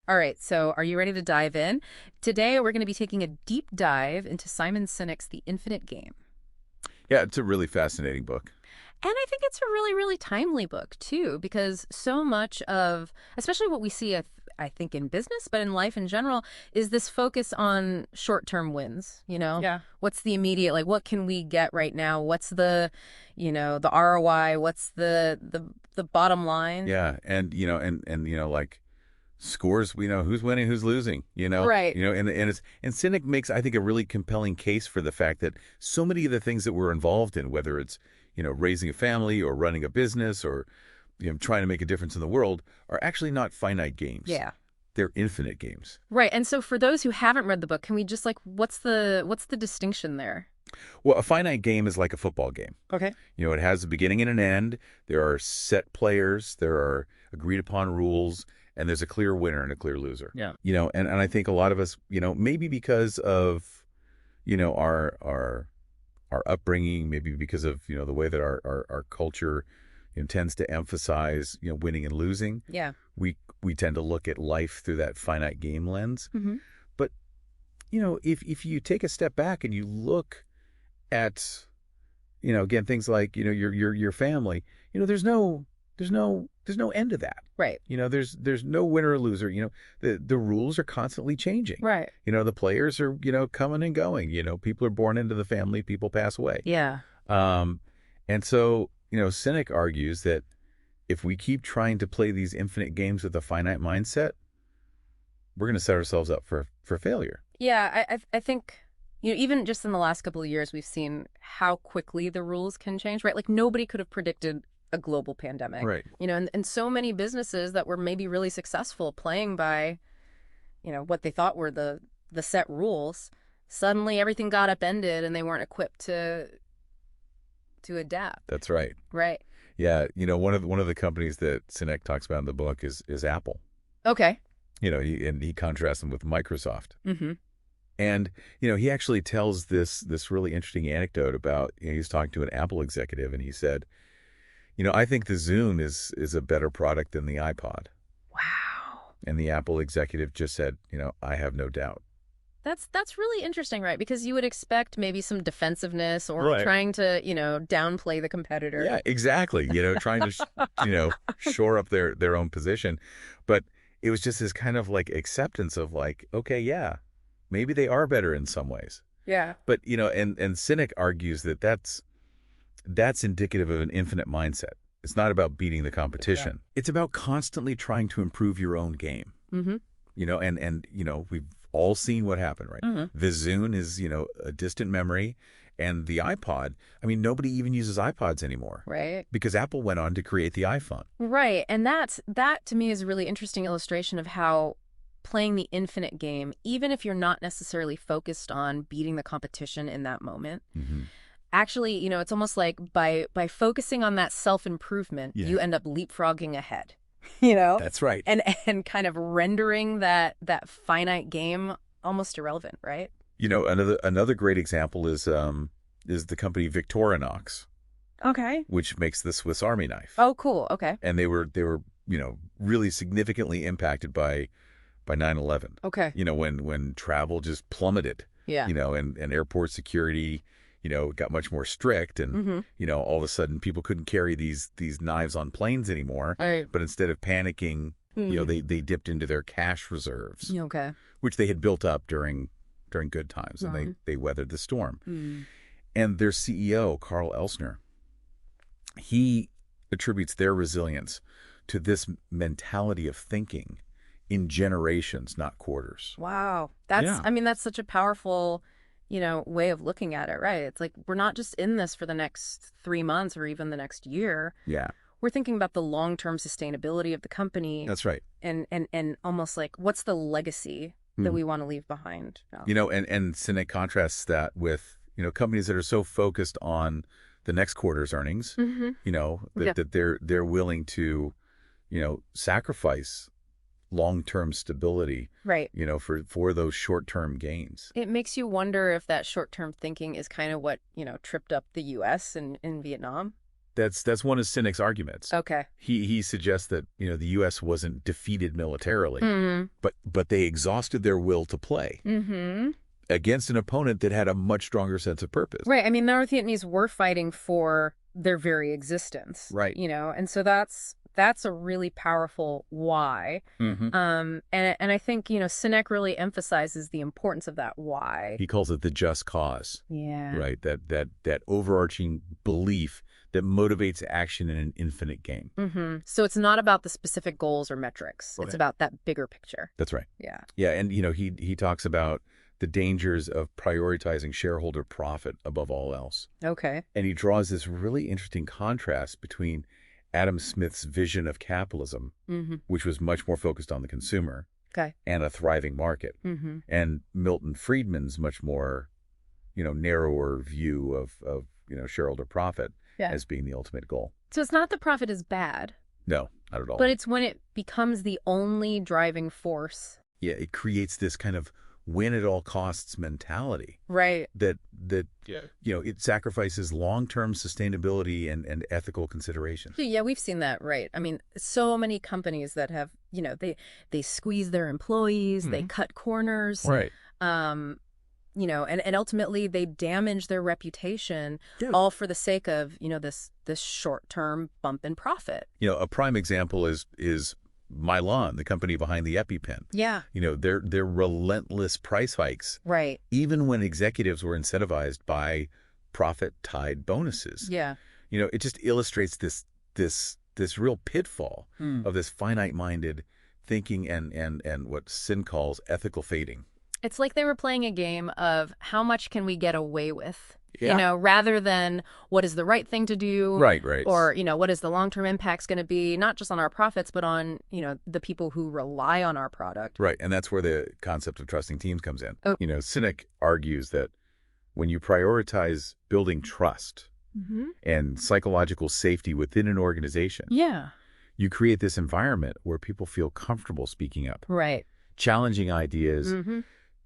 All right, so are you ready to dive in? Today, we're going to be taking a deep dive into Simon Sinek's The Infinite Game. Yeah, it's a really fascinating book. And I think it's a really, really timely book, too, because so much of, especially what we see, I think, in business, but in life in general, is this focus on short-term wins, you know? Yeah. What's the immediate, like, what can we get right now? What's the, the ROI? What's the bottom line? Yeah, and like scores, we know who's winning, who's losing, Right. and Cynic makes, I think, a really compelling case for the fact that so many of the things that we're involved in, whether it's, raising a family or running a business or trying to make a difference in the world, are actually not finite games. Yeah. They're infinite games. Right. And so for those who haven't read the book, can we just like what's the distinction there? Well, a finite game is like a football game. Okay. It has a beginning and an end. There are set players. There are agreed upon rules. And there's a clear winner and a clear loser. Yeah. And I think a lot of us, maybe because of, our upbringing, maybe because of, the way that our culture, tends to emphasize, winning and losing. Yeah. We tend to look at life through that finite game lens. Mm-hmm. But, if you take a step back and you look at, again, things like, your family, there's no end to that. Right. There's no winner or loser. The rules are constantly changing. Right. The players are, coming and going. People are born into the family, people pass away. Yeah. And so, Sinek argues that if we keep trying to play these infinite games with a finite mindset, we're going to set ourselves up for failure. Yeah, I think even just in the last couple of years we've seen how quickly the rules can change, right? Like nobody could have predicted a global pandemic. Right. And so many businesses that were maybe really successful playing by, what they thought were the set rules, suddenly everything got upended and they weren't equipped to adapt. That's right. Right. Yeah, one of the companies that Sinek talks about in the book is Apple. Okay. He contrasts them with Microsoft. Mm-hmm. And, he actually tells this really interesting anecdote about, he's talking to an Apple executive and he said, I think the Zune is a better product than the iPod. Wow. And the Apple executive just said, I have no doubt. That's really interesting, right? Because you would expect maybe some defensiveness or Right. trying to, downplay the competitor. Yeah, exactly. Trying to, shore up their own position. But it was just this kind of like acceptance of like, okay, yeah, maybe they are better in some ways. Yeah. But, and Sinek argues that that's indicative of an infinite mindset. It's not about beating the competition. Yeah. It's about constantly trying to improve your own game. Mm-hmm. And we've all seen what happened, right? Mm-hmm. The Zune is, a distant memory. And the iPod, nobody even uses iPods anymore. Right. Because Apple went on to create the iPhone. Right. And that to me is a really interesting illustration of how playing the infinite game, even if you're not necessarily focused on beating the competition in that moment, Mm-hmm. actually, it's almost like by focusing on that self-improvement, Yeah. you end up leapfrogging ahead, That's right. and kind of rendering that finite game almost irrelevant, right? Another great example is the company Victorinox, Okay. which makes the Swiss Army knife. Oh, cool. Okay. And they were really significantly impacted by 9/11. Okay. When travel just plummeted. Yeah. And airport security, got much more strict, and Mm-hmm. all of a sudden people couldn't carry these knives on planes anymore. Right. But instead of panicking, they dipped into their cash reserves, Okay. which they had built up during good times, and Uh-huh. they weathered the storm. Mm. And their CEO, Carl Elsner, he attributes their resilience to this mentality of thinking in generations, not quarters. Wow. That's, Yeah. that's such a powerful, way of looking at it, right? It's like, we're not just in this for the next 3 months or even the next year. Yeah, We're thinking about the long-term sustainability of the company that's right. and almost like, what's the legacy that we want to leave behind? And Sinek contrasts that with, companies that are so focused on the next quarter's earnings, Mm-hmm. Yeah. that they're willing to, sacrifice long-term stability, Right. for those short-term gains. It makes you wonder if that short-term thinking is kind of what, tripped up the U.S. in Vietnam. That's one of Sinek's arguments. Okay. He suggests that, the U.S. wasn't defeated militarily, Mm-hmm. but they exhausted their will to play Mm-hmm. against an opponent that had a much stronger sense of purpose. Right. I mean, the North Vietnamese were fighting for their very existence. Right. And so that's a really powerful why. Mm-hmm. And I think, Sinek really emphasizes the importance of that why. He calls it the just cause. Yeah. Right. That overarching belief that motivates action in an infinite game. Mm-hmm. So it's not about the specific goals or metrics. Right. It's about that bigger picture. That's right. Yeah. Yeah. And, he talks about the dangers of prioritizing shareholder profit above all else. Okay. And he draws this really interesting contrast between Adam Smith's vision of capitalism, Mm-hmm. which was much more focused on the consumer Okay. and a thriving market, Mm-hmm. and Milton Friedman's much more, narrower view of shareholder profit Yeah. as being the ultimate goal. So it's not that profit is bad, No, not at all. but it's when it becomes the only driving force. Yeah, it creates this kind of win at all costs mentality Right. that it sacrifices long-term sustainability and ethical considerations. Yeah, we've seen that, right? I mean, so many companies that have, they squeeze their employees, they cut corners, Right. And ultimately they damage their reputation, Yeah. all for the sake of, this short-term bump in profit. A prime example is Mylan, the company behind the EpiPen. Yeah. Their relentless price hikes, Right. even when executives were incentivized by profit-tied bonuses. Yeah. It just illustrates this real pitfall of this finite-minded thinking and what Sin calls ethical fading. It's like they were playing a game of how much can we get away with, Yeah. rather than what is the right thing to do. Right. Or, what is the long-term impacts going to be, not just on our profits, but on, the people who rely on our product. Right, and that's where the concept of trusting teams comes in. Oh. Sinek argues that when you prioritize building trust Mm-hmm. and psychological safety within an organization, Yeah. you create this environment where people feel comfortable speaking up, Right. challenging ideas, Mm-hmm.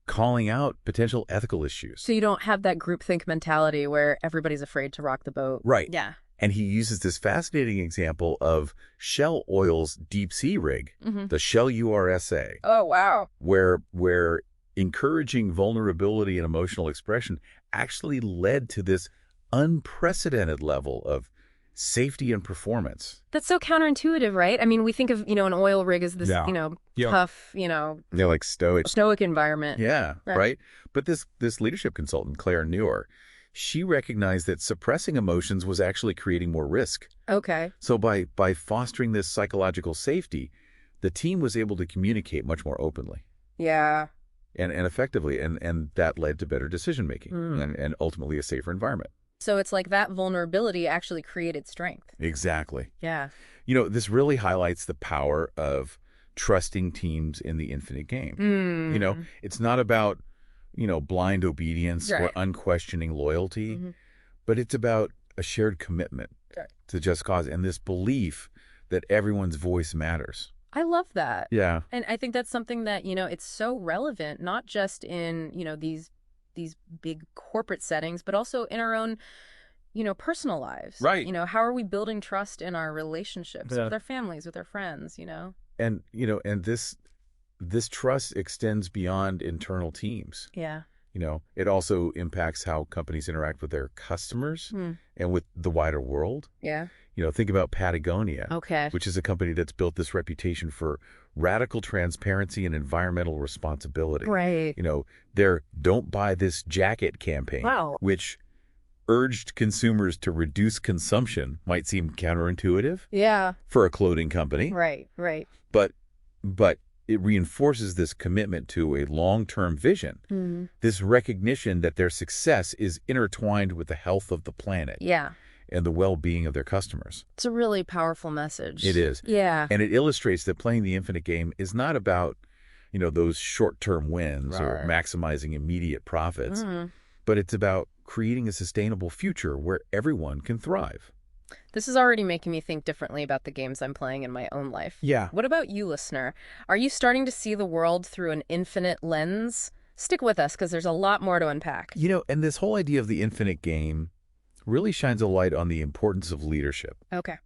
calling out potential ethical issues. So you don't have that groupthink mentality where everybody's afraid to rock the boat. Right. Yeah. And he uses this fascinating example of Shell Oil's deep sea rig, Mm-hmm. the Shell URSA, Oh, wow. where encouraging vulnerability and emotional expression actually led to this unprecedented level of safety and performance. That's so counterintuitive, right? I mean, we think of, an oil rig as this, Yeah. tough, They're like stoic. stoic environment. Yeah, Right. right? But this leadership consultant, Claire Newer, she recognized that suppressing emotions was actually creating more risk. Okay. So by fostering this psychological safety, the team was able to communicate much more openly Yeah. and effectively, and that led to better decision-making and ultimately a safer environment. So it's like that vulnerability actually created strength. Exactly. Yeah. This really highlights the power of trusting teams in the infinite game. It's not about, blind obedience or Right. unquestioning loyalty, but it's about a shared commitment to just cause and this belief that everyone's voice matters. I love that. Yeah. And I think that's something that, it's so relevant, not just in, these big corporate settings, but also in our own, personal lives. Right. How are we building trust in our relationships Yeah. with our families, with our friends, And, and this trust extends beyond internal teams. Yeah. It also impacts how companies interact with their customers and with the wider world. Yeah. Think about Patagonia, Okay. which is a company that's built this reputation for radical transparency and environmental responsibility. Right. Their Don't Buy This Jacket campaign, Wow. which urged consumers to reduce consumption, might seem counterintuitive Yeah. for a clothing company, Right. Right. but it reinforces this commitment to a long-term vision, Mm-hmm. this recognition that their success is intertwined with the health of the planet Yeah. and the well-being of their customers. It's a really powerful message. It is. Yeah. And it illustrates that playing the infinite game is not about, those short-term wins or Right. maximizing immediate profits, Mhm. but it's about creating a sustainable future where everyone can thrive. This is already making me think differently about the games I'm playing in my own life. Yeah. What about you, listener? Are you starting to see the world through an infinite lens? Stick with us because there's a lot more to unpack. And this whole idea of the infinite game, really shines a light on the importance of leadership. Okay.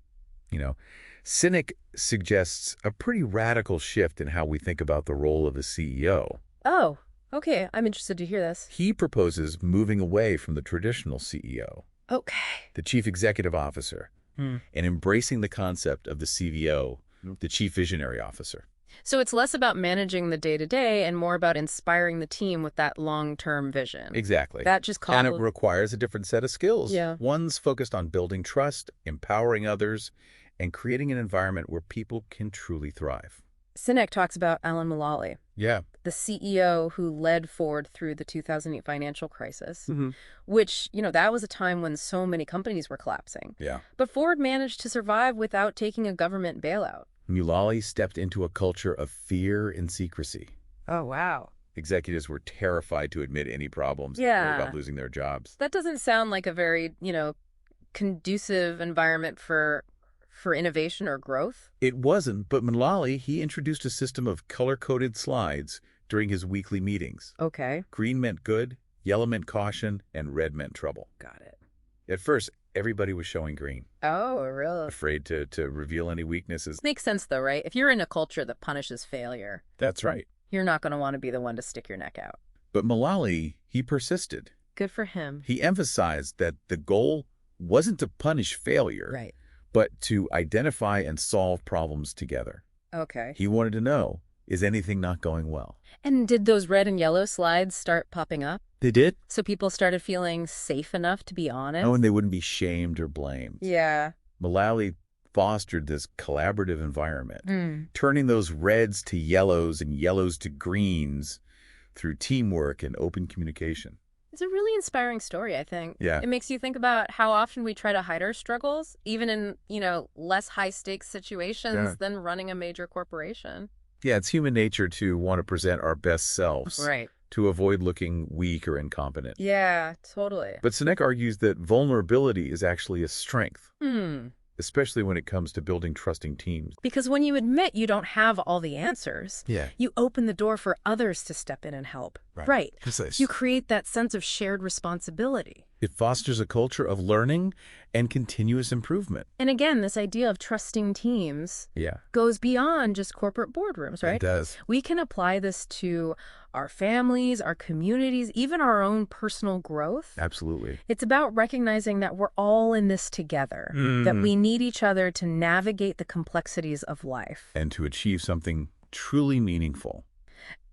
You know, Sinek suggests a pretty radical shift in how we think about the role of a CEO. Oh, okay. I'm interested to hear this. He proposes moving away from the traditional CEO, Okay. the chief executive officer, Hmm. and embracing the concept of the CVO, the chief visionary officer. So it's less about managing the day-to-day and more about inspiring the team with that long-term vision. Exactly. That just And it calls. requires a different set of skills. Yeah. One's focused on building trust, empowering others, and creating an environment where people can truly thrive. Sinek talks about Alan Mulally, Yeah. the CEO who led Ford through the 2008 financial crisis, Mm-hmm. which, that was a time when so many companies were collapsing. Yeah. But Ford managed to survive without taking a government bailout. Mulally stepped into a culture of fear and secrecy. Oh, wow. Executives were terrified to admit any problems, worried Yeah. about losing their jobs. That doesn't sound like a very, conducive environment for innovation or growth. It wasn't, but Mulally, he introduced a system of color-coded slides during his weekly meetings. Okay. Green meant good, yellow meant caution, and red meant trouble. Got it. At first, everybody was showing green, Oh, really? afraid to reveal any weaknesses. Makes sense, though, right? If you're in a culture that punishes failure, That's right. you're not going to want to be the one to stick your neck out. But Mulally, he persisted. Good for him. He emphasized that the goal wasn't to punish failure, Right. but to identify and solve problems together. Okay. He wanted to know, is anything not going well? And did those red and yellow slides start popping up? They did? So people started feeling safe enough to be honest? Oh, and they wouldn't be shamed or blamed. Yeah. Mulally fostered this collaborative environment, Mm. turning those reds to yellows and yellows to greens through teamwork and open communication. It's a really inspiring story, I think. Yeah. It makes you think about how often we try to hide our struggles, even in, less high-stakes situations Yeah. than running a major corporation. Yeah, it's human nature to want to present our best selves, Right. to avoid looking weak or incompetent. Yeah, totally. But Sinek argues that vulnerability is actually a strength, Hmm. especially when it comes to building trusting teams. Because when you admit you don't have all the answers, Yeah. you open the door for others to step in and help. Right. Precise. You create that sense of shared responsibility. It fosters a culture of learning and continuous improvement. And again, this idea of trusting teams Yeah. goes beyond just corporate boardrooms, right? It does. We can apply this to our families, our communities, even our own personal growth. Absolutely. It's about recognizing that we're all in this together, that we need each other to navigate the complexities of life. And to achieve something truly meaningful.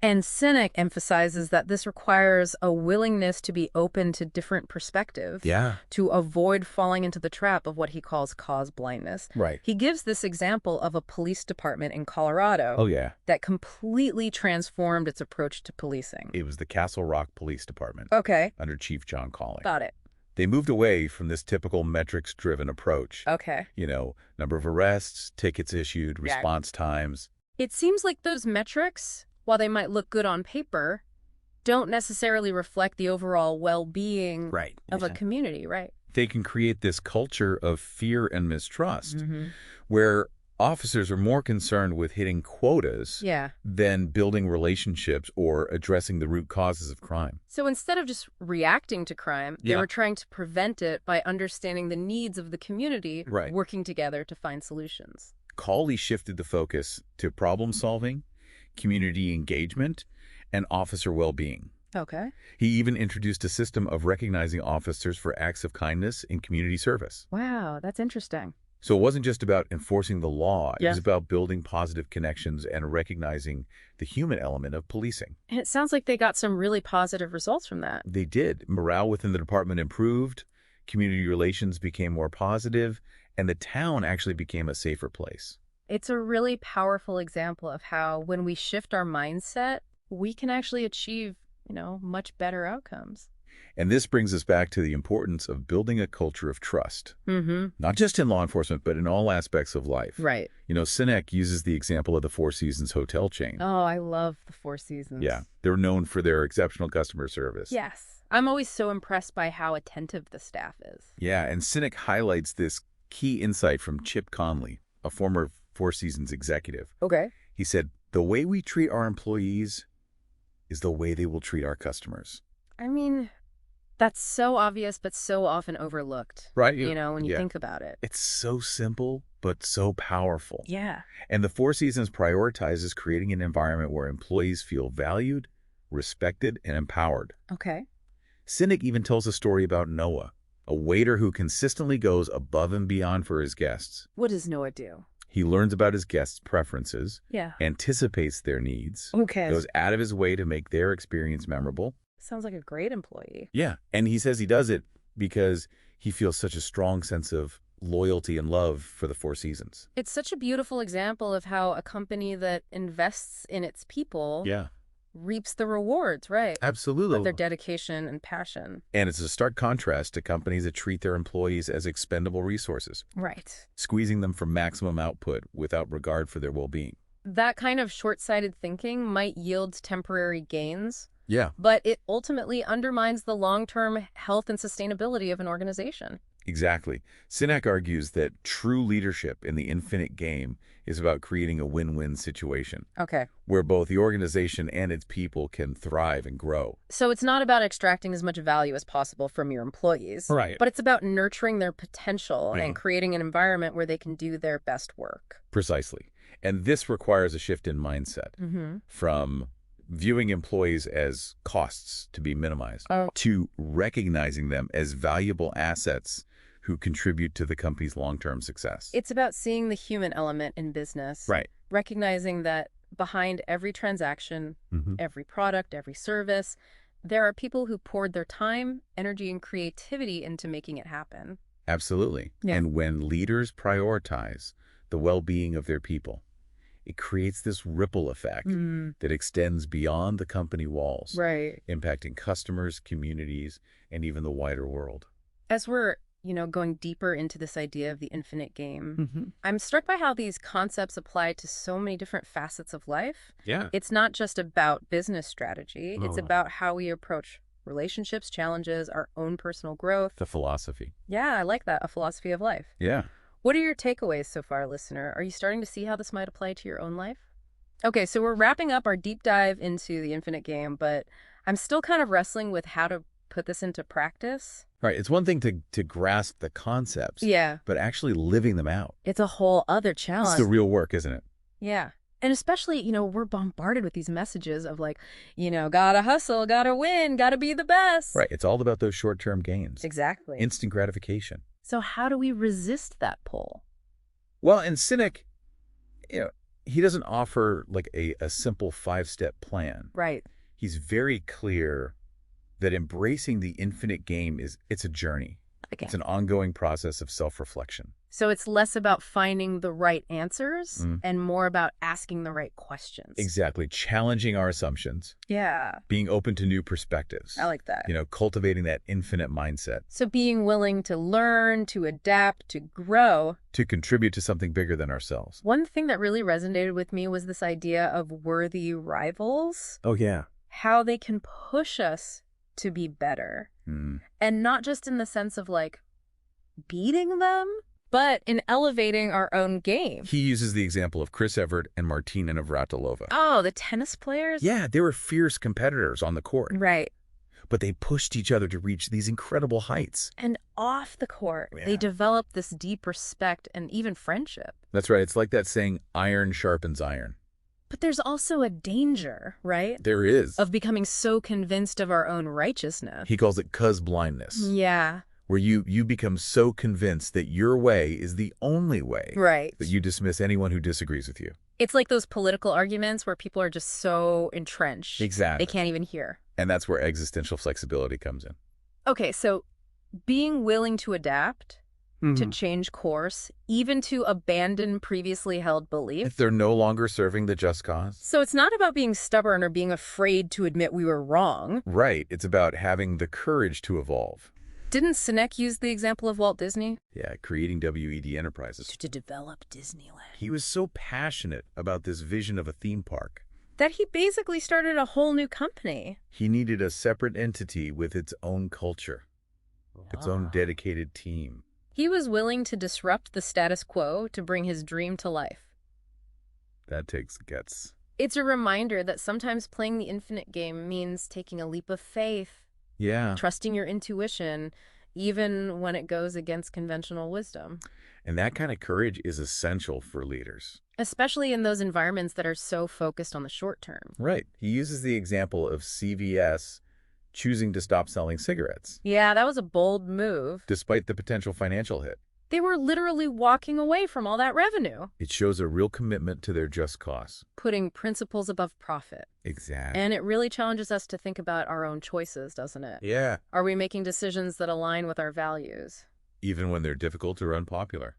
And Sinek emphasizes that this requires a willingness to be open to different perspectives, Yeah. to avoid falling into the trap of what he calls cause blindness. Right. He gives this example of a police department in Colorado Oh, yeah. that completely transformed its approach to policing. It was the Castle Rock Police Department Okay, under Chief John Cawley. got it. They moved away from this typical metrics-driven approach. Okay. Number of arrests, tickets issued, Yeah. response times. It seems like those metrics, while they might look good on paper, don't necessarily reflect the overall well-being Right. of a community, right? They can create this culture of fear and mistrust Mm-hmm. where officers are more concerned with hitting quotas Yeah. than building relationships or addressing the root causes of crime. So instead of just reacting to crime, they Yeah. were trying to prevent it by understanding the needs of the community, Right. working together to find solutions. Cawley shifted the focus to problem solving, community engagement, and officer well-being. Okay. He even introduced a system of recognizing officers for acts of kindness in community service. Wow, that's interesting. So it wasn't just about enforcing the law. It Yeah. was about building positive connections and recognizing the human element of policing. And it sounds like they got some really positive results from that. They did. Morale within the department improved, community relations became more positive, and the town actually became a safer place. It's a really powerful example of how when we shift our mindset, we can actually achieve, much better outcomes. And this brings us back to the importance of building a culture of trust, Mm-hmm. not just in law enforcement, but in all aspects of life. Right. Sinek uses the example of the Four Seasons hotel chain. Oh, I love the Four Seasons. Yeah, they're known for their exceptional customer service. Yes. I'm always so impressed by how attentive the staff is. Yeah, and Sinek highlights this key insight from Chip Conley, a former Four Seasons executive. Okay. He said, "The way we treat our employees is the way they will treat our customers." I mean, That's so obvious, but so often overlooked, Right? when you Yeah. think about it. It's so simple, but so powerful. Yeah. And the Four Seasons prioritizes creating an environment where employees feel valued, respected, and empowered. Okay. Sinek even tells a story about Noah, a waiter who consistently goes above and beyond for his guests. What does Noah do? He learns about his guests' preferences, Yeah. anticipates their needs, Okay. goes out of his way to make their experience memorable. Sounds like a great employee. Yeah, and he says he does it because he feels such a strong sense of loyalty and love for the Four Seasons. It's such a beautiful example of how a company that invests in its people Yeah, reaps the rewards, right? absolutely. Of their dedication and passion. And it's a stark contrast to companies that treat their employees as expendable resources, Right. squeezing them for maximum output without regard for their well-being. That kind of short-sighted thinking might yield temporary gains, Yeah, but it ultimately undermines the long-term health and sustainability of an organization. exactly. Sinek argues that true leadership in the infinite game is about creating a win-win situation Okay. where both the organization and its people can thrive and grow. So it's not about extracting as much value as possible from your employees, Right. but it's about nurturing their potential Yeah. and creating an environment where they can do their best work. Precisely. And this requires a shift in mindset Mm-hmm. from viewing employees as costs to be minimized Oh. to recognizing them as valuable assets who contribute to the company's long-term success. It's about seeing the human element in business, Right. recognizing that behind every transaction, Mm-hmm. every product, every service, there are people who poured their time, energy, and creativity into making it happen. Absolutely. Yeah. And when leaders prioritize the well-being of their people, it creates this ripple effect that extends beyond the company walls, Right. impacting customers, communities, and even the wider world. As we're, going deeper into this idea of the infinite game, Mm-hmm. I'm struck by how these concepts apply to so many different facets of life. Yeah. It's not just about business strategy. It's No. about how we approach relationships, challenges, our own personal growth. The philosophy. Yeah, I like that. A philosophy of life. Yeah. What are your takeaways so far, listener? Are you starting to see how this might apply to your own life? Okay, so we're wrapping up our deep dive into the infinite game, but I'm still kind of wrestling with how to put this into practice. Right. It's one thing to grasp the concepts, Yeah, but actually living them out. it's a whole other It's challenge. the real work, isn't it? Yeah. And especially, we're bombarded with these messages of like, gotta hustle, gotta win, gotta be the best. Right. It's all about those short-term gains. Exactly. Instant gratification. So how do we resist that pull? Well, and Sinek, he doesn't offer like a simple 5-step plan. Right. He's very clear that embracing the infinite game it's a journey. Okay. It's an ongoing process of self-reflection. So it's less about finding the right answers Mm. and more about asking the right questions. Exactly. Challenging our assumptions, Yeah, being open to new perspectives. I like that. Cultivating that infinite mindset So being willing to learn, to adapt, to grow. to contribute to something bigger than ourselves. One thing that really resonated with me was this idea of worthy rivals, Oh, yeah. how they can push us to be better. Mm. And not just in the sense of like beating them, but in elevating our own game. He uses the example of Chris Evert and Martina Navratilova. Oh, the tennis players? Yeah, they were fierce competitors on the court, Right. but they pushed each other to reach these incredible heights. And off the court, Yeah. they developed this deep respect and even friendship. That's right. It's like that saying, iron sharpens iron. But there's also a danger, right? There is. Of becoming so convinced of our own righteousness. He calls it cuz blindness, Yeah, where you become so convinced that your way is the only way right. that you dismiss anyone who disagrees with you. It's like those political arguments where people are just so entrenched. Exactly. They can't even hear. And that's where existential flexibility comes in. Okay, so being willing to adapt, to Mhm. change course, even to abandon previously held If beliefs. they're no longer serving the just cause. So it's not about being stubborn or being afraid to admit we were wrong. Right. It's about having the courage to evolve. Didn't Sinek use the example of Walt Disney? Yeah, creating WED Enterprises. To develop Disneyland. He was so passionate about this vision of a theme park. That he basically started a whole new company. He needed a separate entity with its own culture, its own dedicated team. He was willing to disrupt the status quo to bring his dream to life. That takes guts. It's a reminder that sometimes playing the infinite game means taking a leap of faith, Yeah. trusting your intuition, even when it goes against conventional wisdom. And that kind of courage is essential for leaders. Especially in those environments that are so focused on the short term. Right. He uses the example of CVS choosing to stop selling cigarettes, Yeah, that was a bold move. despite the potential financial hit. They were literally walking away from all that revenue, It shows a real commitment to their just cause. putting principles above profit. Exactly. And it really challenges us to think about our own choices, doesn't it? Yeah. Are we making decisions that align with our values? Even when they're difficult or unpopular.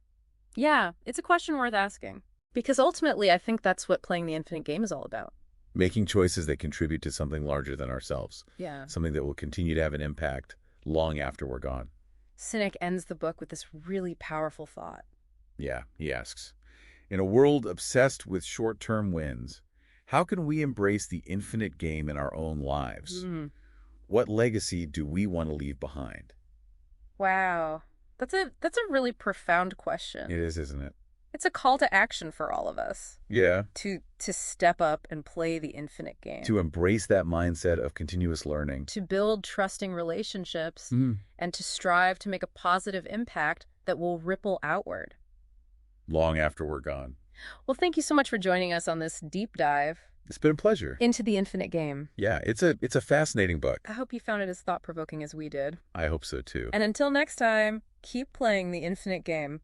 Yeah, it's a question worth asking. Because ultimately, I think that's what playing the infinite game is all about. Making choices that contribute to something larger than ourselves. Yeah. Something that will continue to have an impact long after we're gone. Sinek ends the book with this really powerful thought. Yeah, he asks. In a world obsessed with short-term wins, how can we embrace the infinite game in our own lives? Mm. What legacy do we want to leave behind? Wow. That's a really profound question. It is, isn't it? It's a call to action for all of us Yeah. to step up and play the infinite game. To embrace that mindset of continuous learning. To build trusting relationships Mm. and to strive to make a positive impact that will ripple outward. Long after we're gone. Well, thank you so much for joining us on this deep dive It's been a pleasure. into the infinite game. Yeah, it's a fascinating book. I hope you found it as thought-provoking as we did. I hope so too. And until next time, keep playing the infinite game.